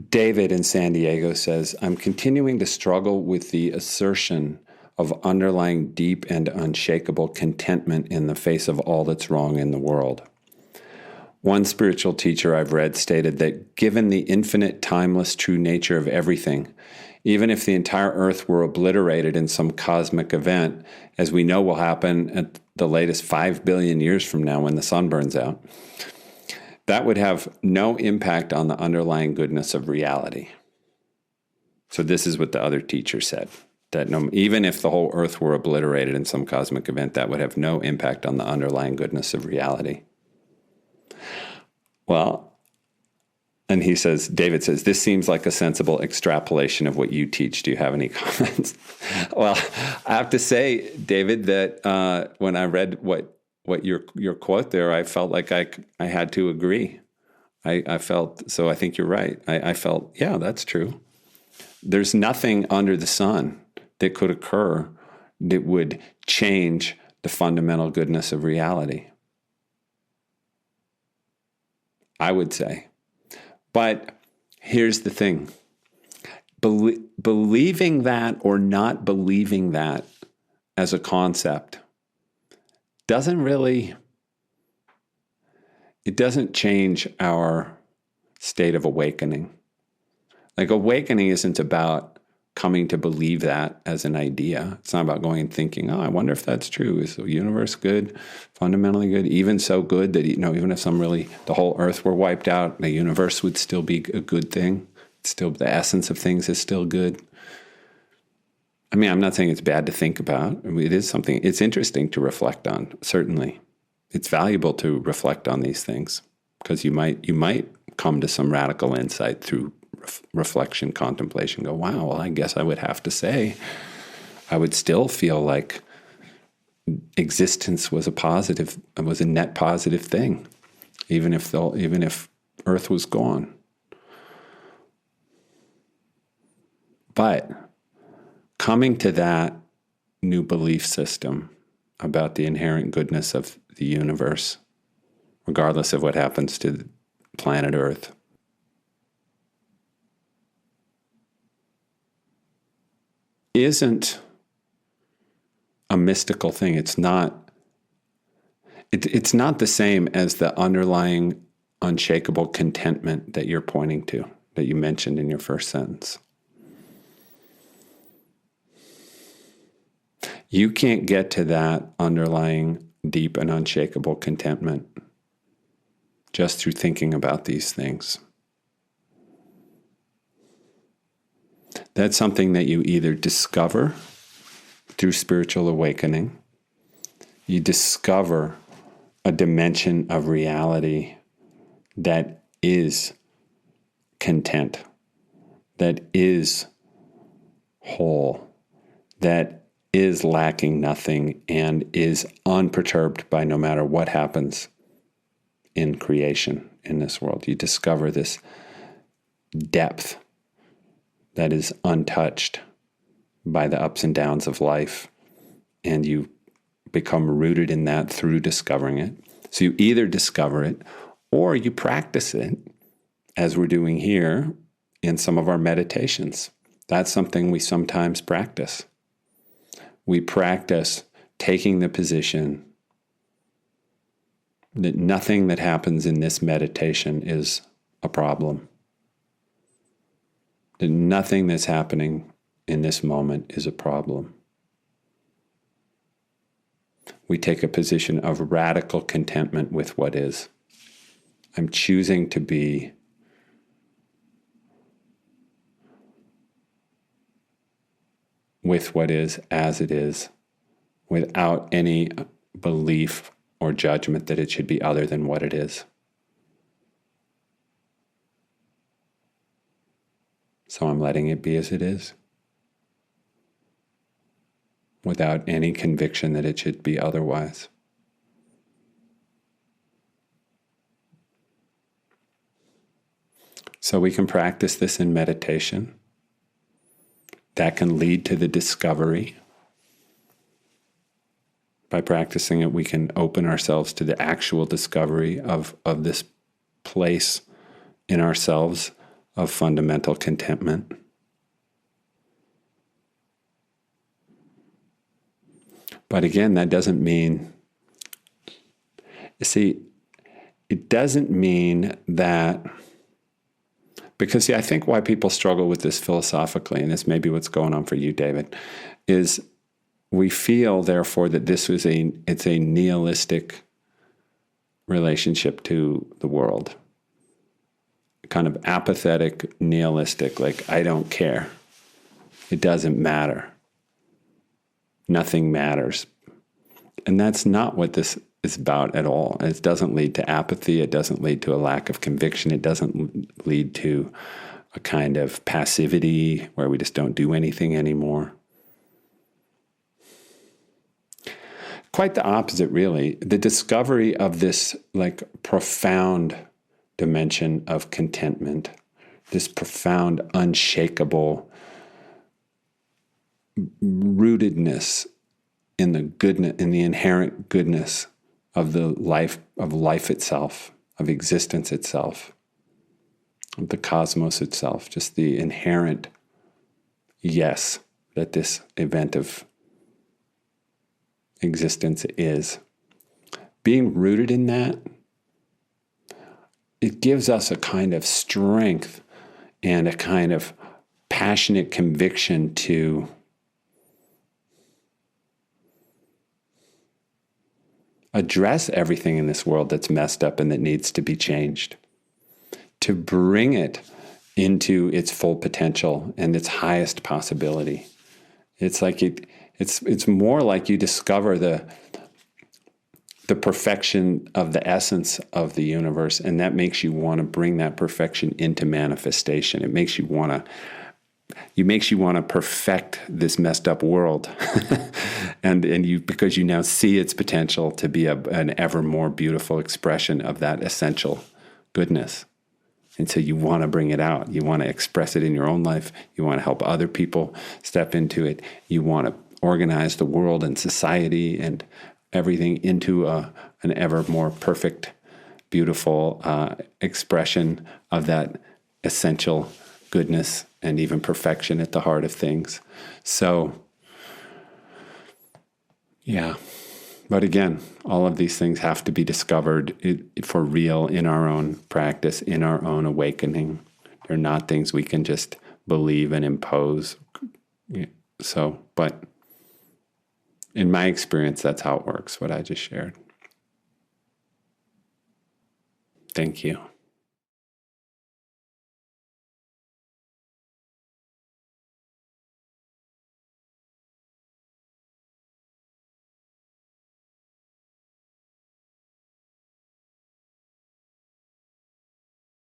David in San Diego says, I'm continuing to struggle with the assertion of underlying deep and unshakable contentment in the face of all that's wrong in the world. One spiritual teacher I've read stated that given the infinite, timeless, true nature of everything, even if the entire earth were obliterated in some cosmic event, as we know will happen at the latest 5 billion years from now when the sun burns out, that would have no impact on the underlying goodness of reality. So this is what the other teacher said, that even if the whole earth were obliterated in some cosmic event, that would have no impact on the underlying goodness of reality. Well, and he says, David says, this seems like a sensible extrapolation of what you teach. Do you have any comments? Well, I have to say, David, that when I read what your quote there, I felt like I had to agree. I felt, so I think you're right. I felt, yeah, that's true. There's nothing under the sun that could occur that would change the fundamental goodness of reality, I would say. But here's the thing. Believing that or not believing that as a concept doesn't change our state of awakening. Like, awakening isn't about coming to believe that as an idea. It's not about going and thinking, oh, I wonder if that's true. Is the universe good, fundamentally good, even so good that, even if the whole earth were wiped out, the universe would still be a good thing. Still, the essence of things is still good. I mean, I'm not saying it's bad to think about. I mean, it is something, it's interesting to reflect on, certainly. It's valuable to reflect on these things because you might come to some radical insight through reflection, contemplation, go, wow, well, I guess I would have to say, I would still feel like existence was a net positive thing, even if Earth was gone. But coming to that new belief system about the inherent goodness of the universe, regardless of what happens to planet Earth, isn't a mystical thing. It's not the same as the underlying unshakable contentment that you're pointing to, that you mentioned in your first sentence. You can't get to that underlying deep and unshakable contentment just through thinking about these things. That's something that you either discover through spiritual awakening, you discover a dimension of reality that is content, that is whole, that is lacking nothing, and is unperturbed by no matter what happens in creation in this world. You discover this depth that is untouched by the ups and downs of life, and you become rooted in that through discovering it. So you either discover it or you practice it, as we're doing here in some of our meditations. That's something we sometimes practice. We practice taking the position that nothing that happens in this meditation is a problem. That nothing that's happening in this moment is a problem. We take a position of radical contentment with what is. I'm choosing to be with what is as it is, without any belief or judgment that it should be other than what it is. So I'm letting it be as it is, without any conviction that it should be otherwise. So we can practice this in meditation. That can lead to the discovery. By practicing it, we can open ourselves to the actual discovery of this place in ourselves of fundamental contentment. But again, that doesn't mean, you see, it doesn't mean that, because see, I think why people struggle with this philosophically, and this may be what's going on for you, David, is we feel, therefore, that it's a nihilistic relationship to the world. Kind of apathetic, nihilistic, like, I don't care. It doesn't matter. Nothing matters. And that's not what this is about at all. It doesn't lead to apathy. It doesn't lead to a lack of conviction. It doesn't lead to a kind of passivity where we just don't do anything anymore. Quite the opposite, really. The discovery of this like profound dimension of contentment, this profound, unshakable rootedness in the goodness, in the inherent goodness of the life itself, of existence itself, of the cosmos itself, just the inherent yes that this event of existence is. Being rooted in that, it gives us a kind of strength and a kind of passionate conviction to address everything in this world that's messed up and that needs to be changed, to bring it into its full potential and its highest possibility. It's like it's more like you discover the perfection of the essence of the universe, and that makes you want to bring that perfection into manifestation. It makes you want to perfect this messed up world, and you, because you now see its potential to be an ever more beautiful expression of that essential goodness. And so you want to bring it out. You want to express it in your own life. You want to help other people step into it. You want to organize the world and society and everything into an ever more perfect, beautiful expression of that essential goodness and even perfection at the heart of things. So, yeah. But again, all of these things have to be discovered for real in our own practice, in our own awakening. They're not things we can just believe and impose. So, but in my experience, that's how it works, what I just shared. Thank you.